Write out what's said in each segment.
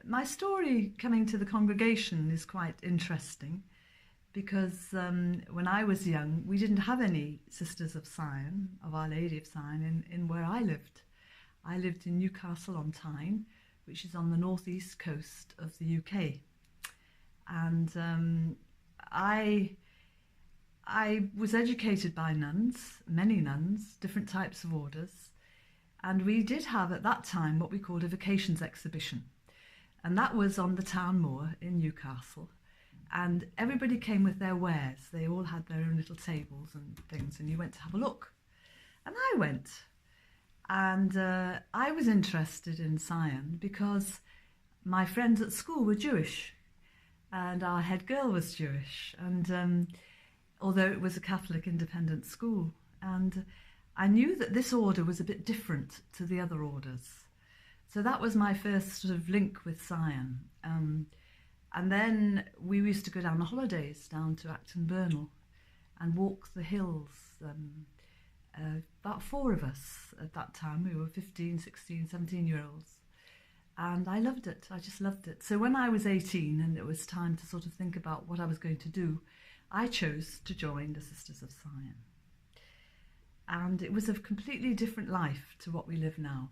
my story coming to the congregation is quite interesting because when I was young, we didn't have any Sisters of SIon, of Our Lady of SIon, in where I lived. I lived in Newcastle on Tyne, which is on the northeast coast of the UK. And I was educated by nuns, many nuns, different types of orders. And we did have at that time what we called a vacations exhibition. And that was on the town moor in Newcastle. And everybody came with their wares. They all had their own little tables and things, and you went to have a look. And I went. And I was interested in SIon because my friends at school were Jewish. And our head girl was Jewish. And although it was a Catholic independent school. And I knew that this order was a bit different to the other orders. So that was my first sort of link with SIon. And then we used to go down the holidays down to Acton Burnell and walk the hills. About 4 of us at that time. We were 15, 16, 17-year-olds. And I loved it. I just loved it. So when I was 18 and it was time to sort of think about what I was going to do, I chose to join the Sisters of SIon. And it was a completely different life to what we live now.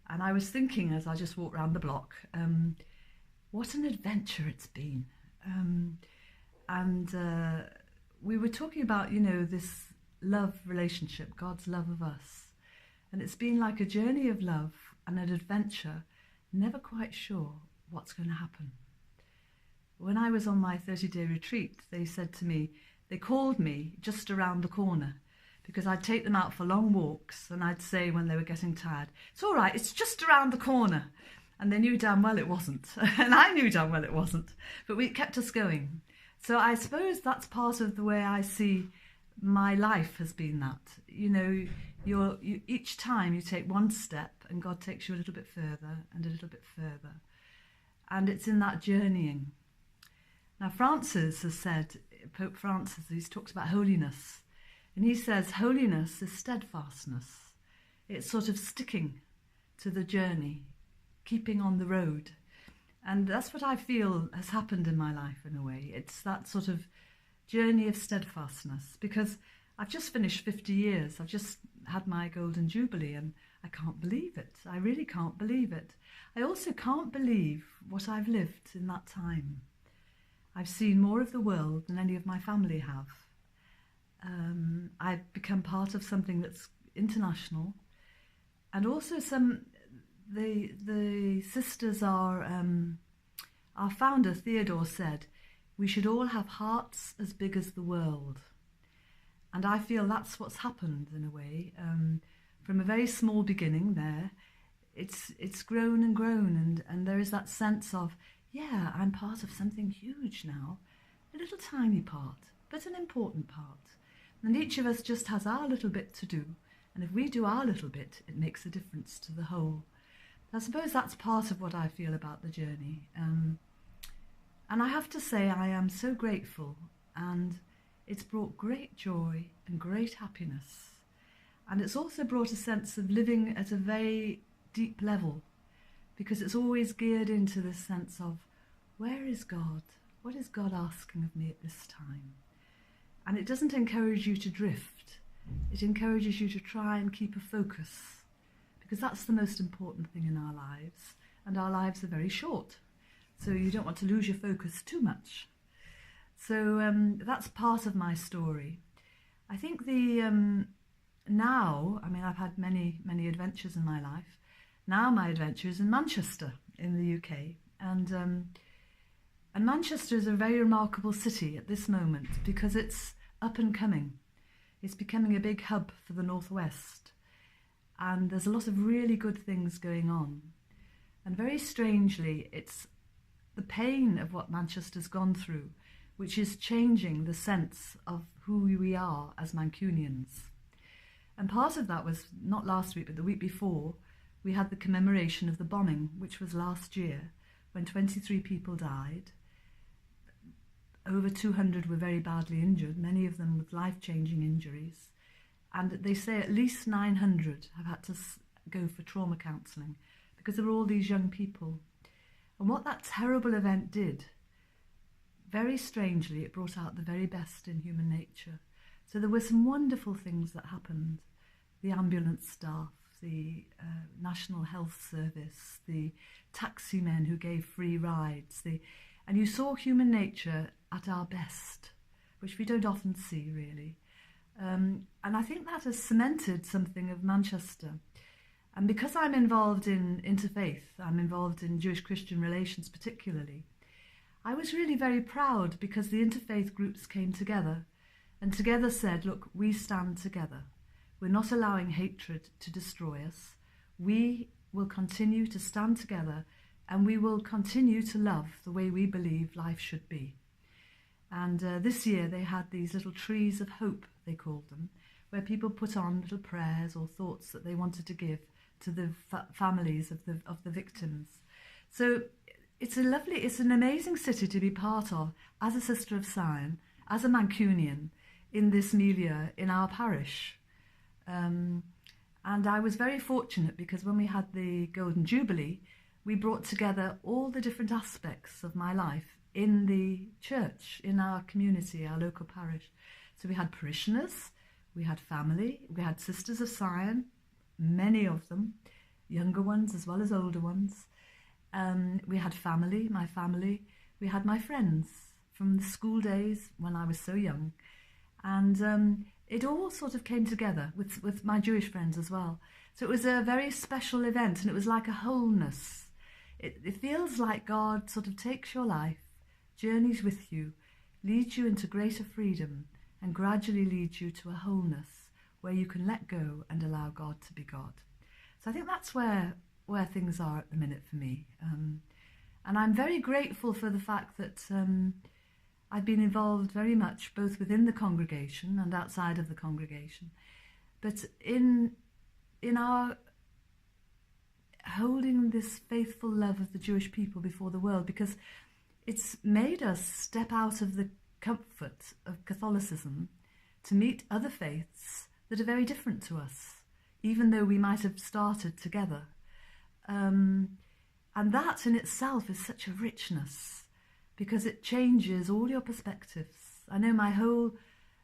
And I was thinking as I just walked around the block, what an adventure it's been. We were talking about, this love relationship, God's love of us. And it's been like a journey of love and an adventure, never quite sure what's going to happen. When I was on my 30-day retreat, they called me just around the corner, because I'd take them out for long walks and I'd say when they were getting tired, it's all right, it's just around the corner. And they knew damn well it wasn't. And I knew damn well it wasn't. But it kept us going. So I suppose that's part of the way I see my life has been that. Each time you take one step and God takes you a little bit further and a little bit further. And it's in that journeying. Now Francis has said, Pope Francis, he's talked about holiness. And he says holiness is steadfastness. It's sort of sticking to the journey, keeping on the road. And that's what I feel has happened in my life in a way. It's that sort of journey of steadfastness, because I've just finished 50 years. I've just had my Golden Jubilee and I can't believe it. I really can't believe it. I also can't believe what I've lived in that time. I've seen more of the world than any of my family have. I've become part of something that's international, and also the sisters are, our founder Theodore said, we should all have hearts as big as the world. And I feel that's what's happened in a way. From a very small beginning there, it's grown and grown, and there is that sense of, yeah, I'm part of something huge now, a little tiny part, but an important part. And each of us just has our little bit to do. And if we do our little bit, it makes a difference to the whole. I suppose that's part of what I feel about the journey. And I have to say I am so grateful, and it's brought great joy and great happiness. And it's also brought a sense of living at a very deep level, because it's always geared into this sense of, where is God? What is God asking of me at this time? And it doesn't encourage you to drift. It encourages you to try and keep a focus, because that's the most important thing in our lives. And our lives are very short, so you don't want to lose your focus too much. So that's part of my story. I think now, I've had many, many adventures in my life. Now my adventure is in Manchester in the UK. And Manchester is a very remarkable city at this moment because it's up and coming. It's becoming a big hub for the Northwest. And there's a lot of really good things going on. And very strangely, it's the pain of what Manchester's gone through, which is changing the sense of who we are as Mancunians. And part of that was, not last week, but the week before, we had the commemoration of the bombing, which was last year, when 23 people died. Over 200 were very badly injured, many of them with life-changing injuries. And they say at least 900 have had to go for trauma counselling because there were all these young people. And what that terrible event did, very strangely, it brought out the very best in human nature. So there were some wonderful things that happened. The ambulance staff, the National Health Service, the taxi men who gave free rides, and you saw human nature at our best, which we don't often see, really. And I think that has cemented something of Manchester. And because I'm involved in interfaith, I'm involved in Jewish-Christian relations particularly, I was really very proud because the interfaith groups came together and together said, look, we stand together. We're not allowing hatred to destroy us. We will continue to stand together and we will continue to love the way we believe life should be. And this year they had these little trees of hope, they called them, where people put on little prayers or thoughts that they wanted to give to the families of the victims. So it's an amazing city to be part of as a sister of SIon, as a Mancunian, in this milieu, in our parish. And I was very fortunate because when we had the Golden Jubilee, we brought together all the different aspects of my life in the church, in our community, our local parish. So we had parishioners, we had family, we had sisters of SIon, many of them, younger ones as well as older ones. We had family, my family. We had my friends from the school days when I was so young. And it all sort of came together with my Jewish friends as well. So it was a very special event, and it was like a wholeness. It feels like God sort of takes your life, journeys with you, leads you into greater freedom, and gradually leads you to a wholeness where you can let go and allow God to be God. So I think that's where things are at the minute for me. And I'm very grateful for the fact that I've been involved very much both within the congregation and outside of the congregation, but in our holding this faithful love of the Jewish people before the world, because it's made us step out of the comfort of Catholicism to meet other faiths that are very different to us, even though we might have started together. And that in itself is such a richness, because it changes all your perspectives. I know my whole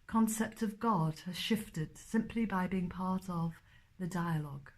concept of God has shifted simply by being part of the dialogue.